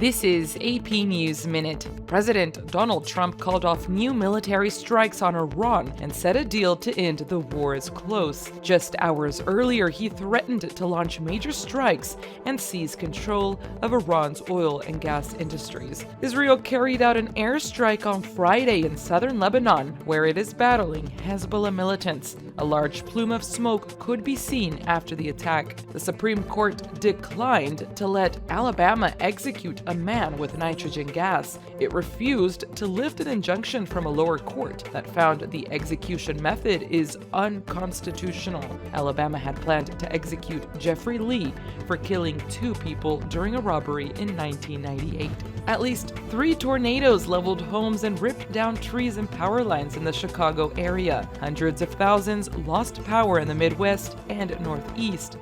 This is AP News Minute. President Donald Trump called off new military strikes on Iran and said a deal to end the war is close. Just hours earlier, he threatened to launch major strikes and seize control of Iran's oil and gas industries. Israel carried out an airstrike on Friday in southern Lebanon, where it is battling Hezbollah militants. A large plume of smoke could be seen after the attack. The Supreme Court declined to let Alabama execute a man with nitrogen gas. It refused to lift an injunction from a lower court that found the execution method is unconstitutional. Alabama had planned to execute Jeffrey Lee for killing 2 people during a robbery in 1998. At least 3 tornadoes leveled homes and ripped down trees and power lines in the Chicago area. Hundreds of thousands lost power in the Midwest and Northeast.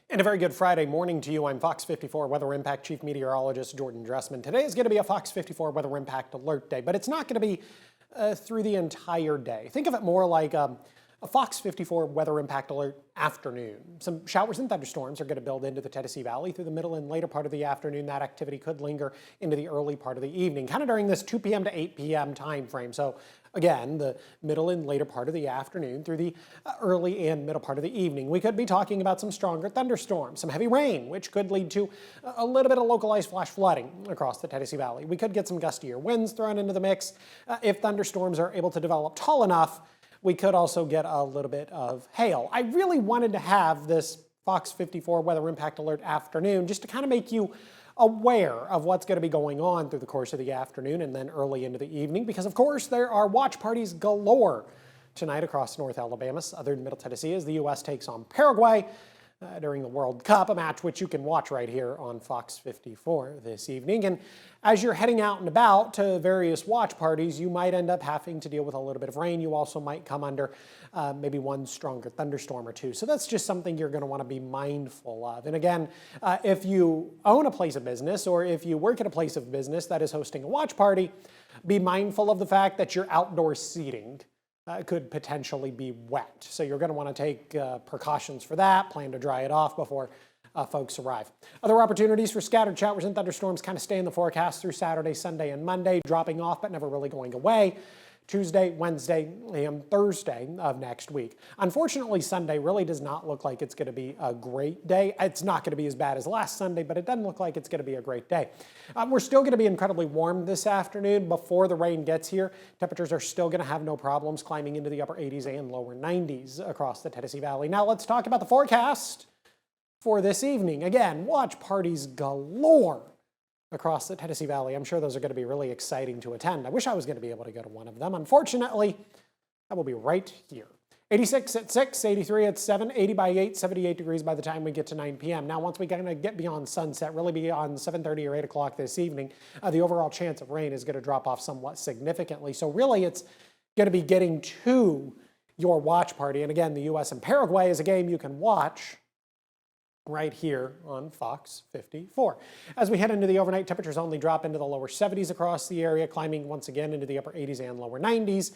And a very good Friday morning to you. I'm Fox 54 Weather Impact Chief Meteorologist Jordan Dressman. Today is going to be a Fox 54 Weather Impact Alert Day, but it's not going to be through the entire day. Think of it more like a Fox 54 Weather Impact Alert afternoon. Some showers and thunderstorms are going to build into the Tennessee Valley through the middle and later part of the afternoon. That activity could linger into the early part of the evening, kind of during this 2 p.m. to 8 p.m. time frame. So again, the middle and later part of the afternoon through the early and middle part of the evening. We could be talking about some stronger thunderstorms, some heavy rain, which could lead to a little bit of localized flash flooding across the Tennessee Valley. We could get some gustier winds thrown into the mix. If thunderstorms are able to develop tall enough, we could also get a little bit of hail. I really wanted to have this Fox 54 Weather Impact Alert afternoon just to kind of make you aware of what's going to be going on through the course of the afternoon and then early into the evening, because of course there are watch parties galore tonight across North Alabama, southern Middle Tennessee, as the U.S. takes on Paraguay during the World Cup, a match which you can watch right here on Fox 54 this evening. And as you're heading out and about to various watch parties, you might end up having to deal with a little bit of rain. You also might come under maybe one stronger thunderstorm or two. So that's just something you're going to want to be mindful of. And again, if you own a place of business or if you work at a place of business that is hosting a watch party, be mindful of the fact that your outdoor seating could potentially be wet. So you're going to want to take precautions for that, plan to dry it off before folks arrive. Other opportunities for scattered showers and thunderstorms kind of stay in the forecast through Saturday, Sunday, and Monday, dropping off but never really going away. Tuesday, Wednesday, and Thursday of next week. Unfortunately, Sunday really does not look like it's going to be a great day. It's not going to be as bad as last Sunday, but it doesn't look like it's going to be a great day. We're still going to be incredibly warm this afternoon before the rain gets here. Temperatures are still going to have no problems climbing into the upper 80s and lower 90s across the Tennessee Valley. Now let's talk about the forecast for this evening. Again, watch parties galore across the Tennessee Valley. I'm sure those are going to be really exciting to attend. I wish I was going to be able to go to one of them. Unfortunately, I will be right here. 86 at 6, 83 at 7, 80 by 8, 78 degrees by the time we get to 9 p.m. Now, once we kind of get beyond sunset, really beyond 7:30 or 8 o'clock this evening, the overall chance of rain is going to drop off somewhat significantly. So really, it's going to be getting to your watch party. And again, the U.S. and Paraguay is a game you can watch right here on Fox 54. As we head into the overnight, temperatures only drop into the lower 70s across the area, climbing once again into the upper 80s and lower 90s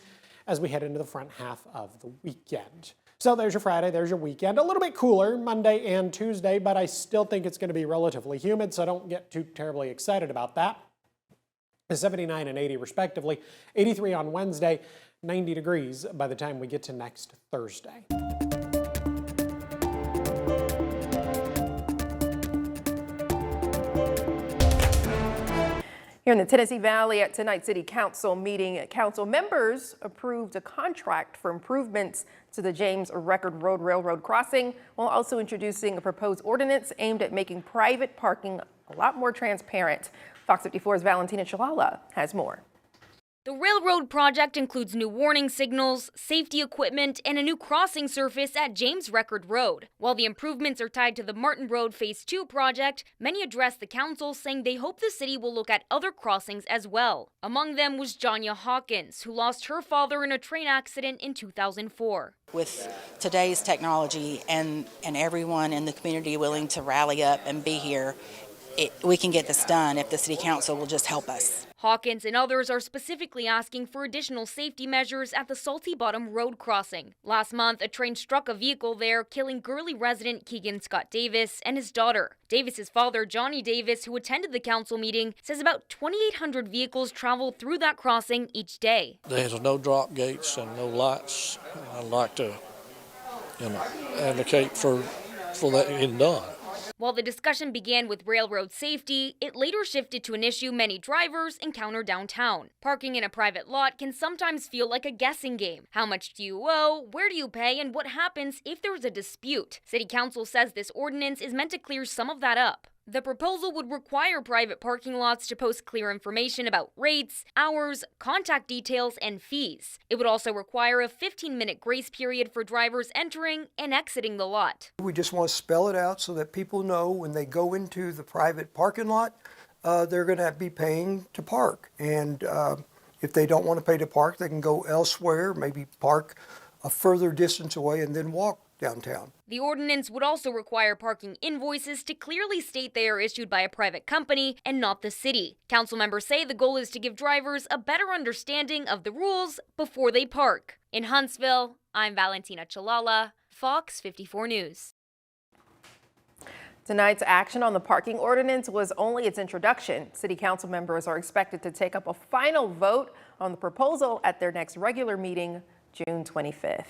as we head into the front half of the weekend. So there's your Friday, there's your weekend. A little bit cooler Monday and Tuesday, but I still think it's going to be relatively humid, so don't get too terribly excited about that. 79 and 80 respectively. 83 on Wednesday, 90 degrees by the time we get to next Thursday. Here in the Tennessee Valley at tonight's City Council meeting, council members approved a contract for improvements to the James Record Road Railroad crossing, while also introducing a proposed ordinance aimed at making private parking a lot more transparent. Fox 54's Valentina Chalala has more. The railroad project includes new warning signals, safety equipment, and a new crossing surface at James Record Road. While the improvements are tied to the Martin Road Phase 2 project, many addressed the council saying they hope the city will look at other crossings as well. Among them was Janya Hawkins, who lost her father in a train accident in 2004. With today's technology and everyone in the community willing to rally up and be here, we can get this done if the city council will just help us. Hawkins and others are specifically asking for additional safety measures at the Salty Bottom Road crossing. Last month, a train struck a vehicle there, killing Gurley resident Keegan Scott Davis and his daughter. Davis's father, Johnny Davis, who attended the council meeting, says about 2,800 vehicles travel through that crossing each day. There's no drop gates and no lights. I'd like to, advocate for that being done. While the discussion began with railroad safety, it later shifted to an issue many drivers encounter downtown. Parking in a private lot can sometimes feel like a guessing game. How much do you owe? Where do you pay? And what happens if there's a dispute? City Council says this ordinance is meant to clear some of that up. The proposal would require private parking lots to post clear information about rates, hours, contact details, and fees. It would also require a 15-minute grace period for drivers entering and exiting the lot. We just want to spell it out so that people know when they go into the private parking lot, they're going to be paying to park. And if they don't want to pay to park, they can go elsewhere, maybe park a further distance away and then walk downtown. The ordinance would also require parking invoices to clearly state they are issued by a private company and not the city. Council members say the goal is to give drivers a better understanding of the rules before they park. In Huntsville, I'm Valentina Chalala, Fox 54 News. Tonight's action on the parking ordinance was only its introduction. City council members are expected to take up a final vote on the proposal at their next regular meeting, June 25th.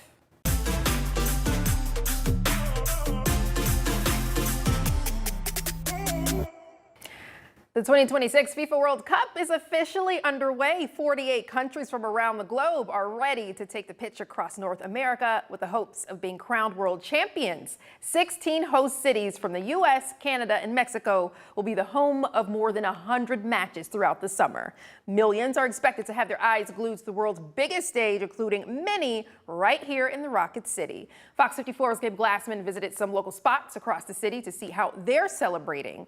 The 2026 FIFA World Cup is officially underway. 48 countries from around the globe are ready to take the pitch across North America with the hopes of being crowned world champions. 16 host cities from the U.S., Canada, and Mexico will be the home of more than 100 matches throughout the summer. Millions are expected to have their eyes glued to the world's biggest stage, including many right here in the Rocket City. Fox 54's Gabe Glassman visited some local spots across the city to see how they're celebrating.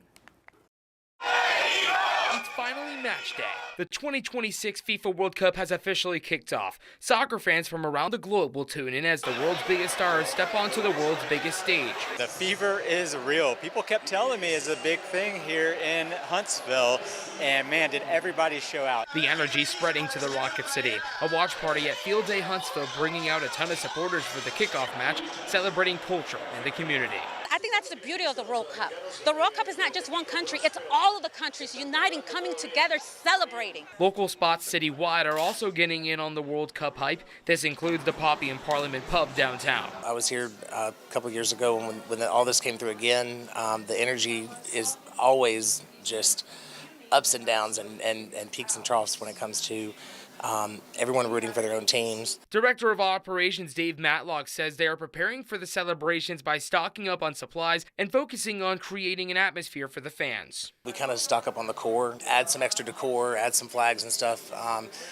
It's finally match day. The 2026 FIFA World Cup has officially kicked off. Soccer fans from around the globe will tune in as the world's biggest stars step onto the world's biggest stage. The fever is real. People kept telling me it's a big thing here in Huntsville, and man, did everybody show out. The energy spreading to the Rocket City. A watch party at Field Day Huntsville bringing out a ton of supporters for the kickoff match, celebrating culture and the community. I think that's the beauty of the World Cup. The World Cup is not just one country, it's all of the countries uniting, coming together, celebrating. Local spots citywide are also getting in on the World Cup hype. This includes the Poppy and Parliament Pub downtown. I was here a couple years ago when all this came through again. The energy is always just ups and downs and peaks and troughs when it comes to everyone rooting for their own teams. Director of Operations Dave Matlock says they are preparing for the celebrations by stocking up on supplies and focusing on creating an atmosphere for the fans. We kind of stock up on the core, add some extra decor, add some flags and stuff,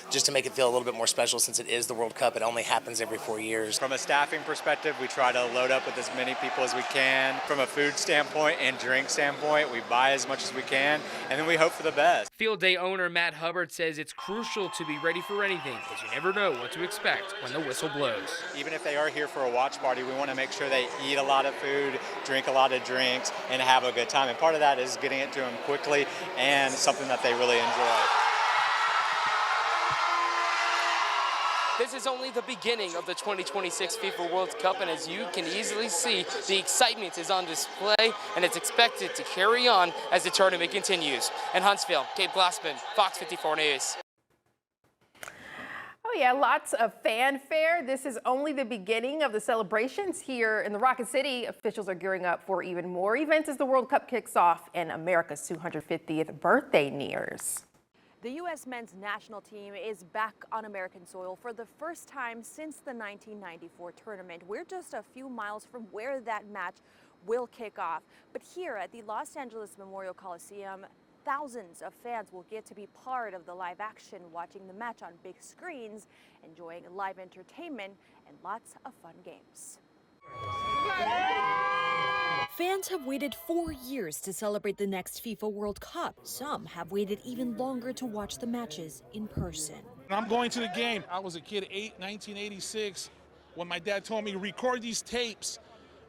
just to make it feel a little bit more special since it is the World Cup. It only happens every 4 years. From a staffing perspective, we try to load up with as many people as we can. From a food standpoint and drink standpoint, we buy as much as we can, and then we hope for the best. Field Day owner Matt Hubbard says it's crucial to be ready for anything, as you never know what to expect when the whistle blows. Even if they are here for a watch party, we want to make sure they eat a lot of food, drink a lot of drinks, and have a good time. And part of that is getting it to them quickly and something that they really enjoy. This is only the beginning of the 2026 FIFA World Cup, and as you can easily see, the excitement is on display, and it's expected to carry on as the tournament continues. In Huntsville, Gabe Glassman, Fox 54 News. Oh yeah, lots of fanfare. This is only the beginning of the celebrations here in the Rocket City. Officials are gearing up for even more events as the World Cup kicks off and America's 250th birthday nears. The U.S. men's national team is back on American soil for the first time since the 1994 tournament. We're just a few miles from where that match will kick off. But here at the Los Angeles Memorial Coliseum, thousands of fans will get to be part of the live action, watching the match on big screens, enjoying live entertainment, and lots of fun games. Fans have waited 4 years to celebrate the next FIFA World Cup. Some have waited even longer to watch the matches in person. I'm going to the game. I was a kid, 1986, when my dad told me, record these tapes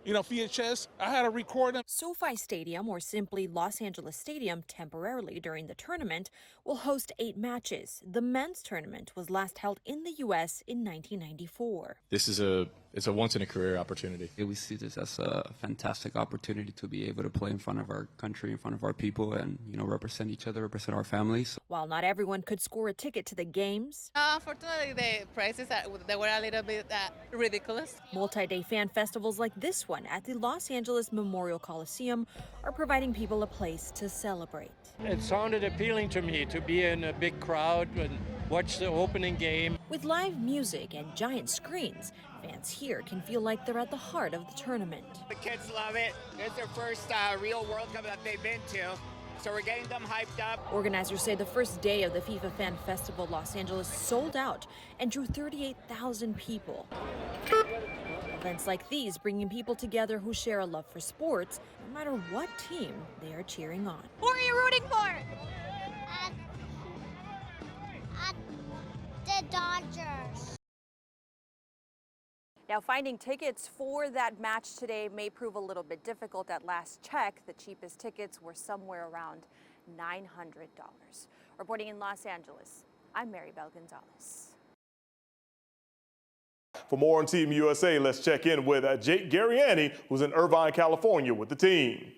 VHS. I had to record them. SoFi Stadium, or simply Los Angeles Stadium temporarily during the tournament, will host 8 matches. The men's tournament was last held in the U.S. in 1994. This is a once-in-a-career opportunity. We see this as a fantastic opportunity to be able to play in front of our country, in front of our people, and represent each other, represent our families. While not everyone could score a ticket to the games, unfortunately, the prices they were a little bit ridiculous. Multi-day fan festivals like this one at the Los Angeles Memorial Coliseum are providing people a place to celebrate. It sounded appealing to me to be in a big crowd and watch the opening game. With live music and giant screens, fans here can feel like they're at the heart of the tournament. The kids love it. It's their first real World Cup that they've been to, so we're getting them hyped up. Organizers say the first day of the FIFA Fan Festival Los Angeles sold out and drew 38,000 people. Events like these bringing people together who share a love for sports, no matter what team they are cheering on. Who are you rooting for? The Dodgers. Now, finding tickets for that match today may prove a little bit difficult. At last check, the cheapest tickets were somewhere around $900. Reporting in Los Angeles, I'm Mary Bell Gonzalez. For more on Team USA, let's check in with Jake Garriani, who's in Irvine, California with the team.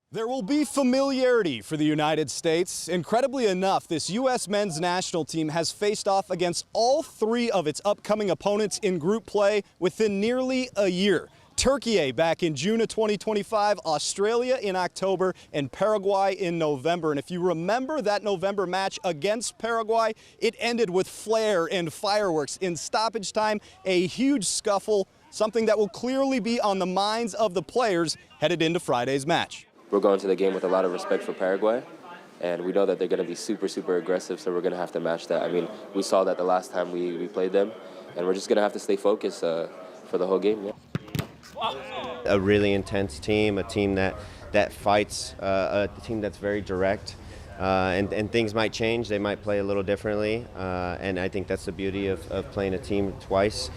There will be familiarity for the United States. Incredibly enough, this U.S. men's national team has faced off against all 3 of its upcoming opponents in group play within nearly a year. Turkey back in June of 2025, Australia in October, and Paraguay in November. And if you remember that November match against Paraguay, it ended with flair and fireworks. In stoppage time, a huge scuffle, something that will clearly be on the minds of the players headed into Friday's match. We're going to the game with a lot of respect for Paraguay, and we know that they're going to be super, super aggressive, so we're going to have to match that. I mean, we saw that the last time we played them, and we're just going to have to stay focused for the whole game. Yeah. A really intense team, a team that fights, a team that's very direct, and things might change. They might play a little differently, and I think that's the beauty of playing a team twice.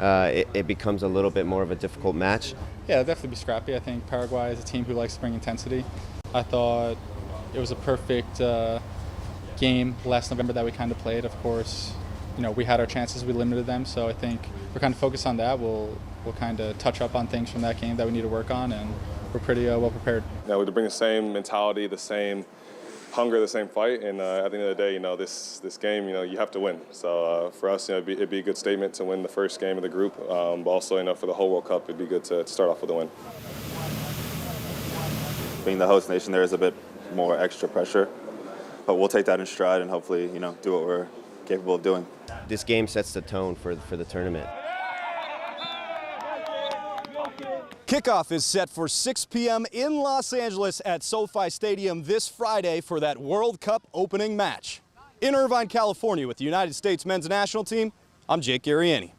It becomes a little bit more of a difficult match. Yeah, it'll definitely be scrappy. I think Paraguay is a team who likes to bring intensity. I thought it was a perfect game last November that we kind of played. Of course, we had our chances, we limited them, so I think we're kind of focused on that. We'll kind of touch up on things from that game that we need to work on, and we're pretty well prepared. Yeah, we bring the same mentality, the same hunger, the same fight, and at the end of the day, this game, you have to win. So for us, it'd be a good statement to win the first game of the group, but also, for the whole World Cup, it'd be good to start off with a win. Being the host nation, there is a bit more extra pressure, but we'll take that in stride and hopefully, do what we're capable of doing. This game sets the tone for the tournament. Kickoff is set for 6 p.m. in Los Angeles at SoFi Stadium this Friday for that World Cup opening match. In Irvine, California with the United States men's national team, I'm Jake Garriani.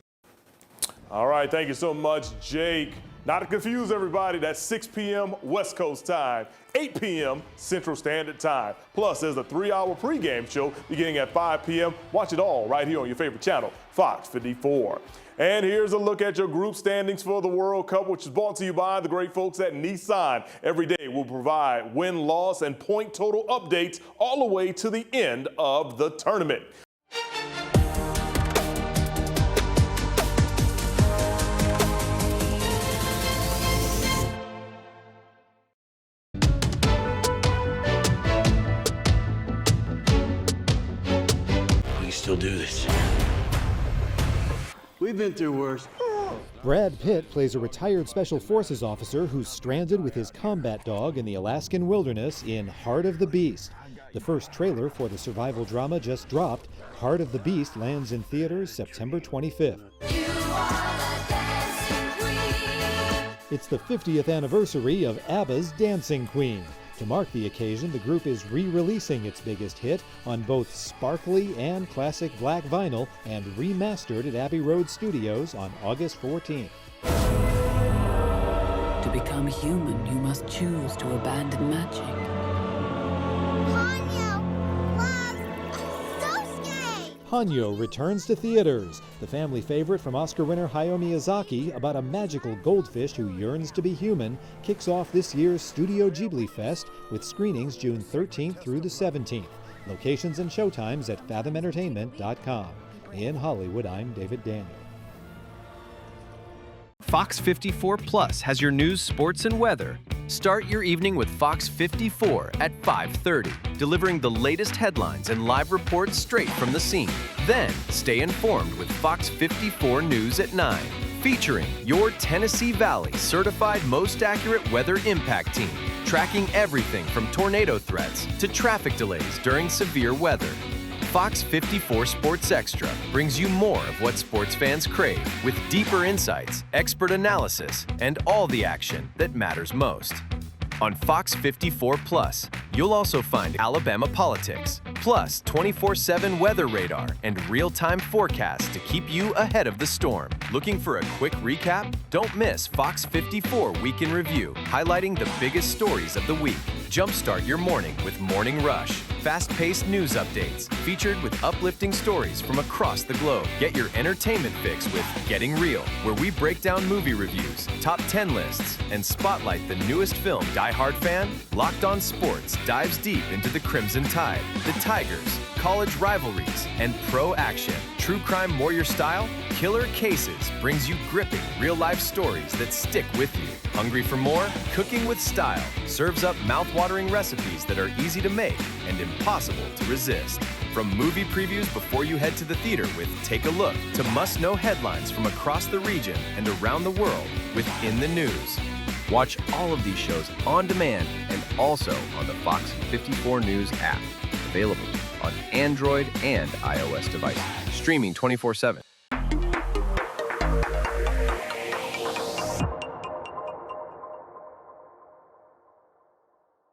All right, thank you so much, Jake. Not to confuse everybody, that's 6 p.m. West Coast time, 8 p.m. Central Standard Time. Plus, there's a 3-hour pregame show beginning at 5 p.m. Watch it all right here on your favorite channel, Fox 54. And here's a look at your group standings for the World Cup, which is brought to you by the great folks at Nissan. Every day we'll provide win, loss, and point total updates all the way to the end of the tournament. We still do this. We've been through worse. Brad Pitt plays a retired Special Forces officer who's stranded with his combat dog in the Alaskan wilderness in Heart of the Beast. The first trailer for the survival drama just dropped. Heart of the Beast lands in theaters September 25th. It's the 50th anniversary of ABBA's Dancing Queen. To mark the occasion, the group is re-releasing its biggest hit on both sparkly and classic black vinyl and remastered at Abbey Road Studios on August 14th. To become human, you must choose to abandon magic. Ponyo returns to theaters. The family favorite from Oscar winner Hayao Miyazaki about a magical goldfish who yearns to be human kicks off this year's Studio Ghibli Fest with screenings June 13th through the 17th. Locations and showtimes at fathomentertainment.com. In Hollywood, I'm David Daniel. Fox 54 Plus has your news, sports, and weather. Start your evening with Fox 54 at 5:30, delivering the latest headlines and live reports straight from the scene. Then, stay informed with Fox 54 News at 9, featuring your Tennessee Valley certified most accurate weather impact team, tracking everything from tornado threats to traffic delays during severe weather. Fox 54 Sports Extra brings you more of what sports fans crave, with deeper insights, expert analysis, and all the action that matters most. On Fox 54 Plus, you'll also find Alabama politics, plus 24/7 weather radar and real-time forecasts to keep you ahead of the storm. Looking for a quick recap? Don't miss Fox 54 Week in Review, highlighting the biggest stories of the week. Jumpstart your morning with Morning Rush. Fast-paced news updates featured with uplifting stories from across the globe. Get your entertainment fix with Getting Real, where we break down movie reviews, top 10 lists, and spotlight the newest film. Die Hard fan? Locked On Sports dives deep into the Crimson Tide, the Tigers, college rivalries, and pro action. True Crime Warrior Style? Killer Cases brings you gripping real-life stories that stick with you. Hungry for more? Cooking with Style serves up mouth-watering recipes that are easy to make and impossible to resist. From movie previews before you head to the theater with Take a Look to must-know headlines from across the region and around the world with In the News. Watch all of these shows on demand and also on the Fox 54 News app. Available on Android and iOS devices. Streaming 24/7.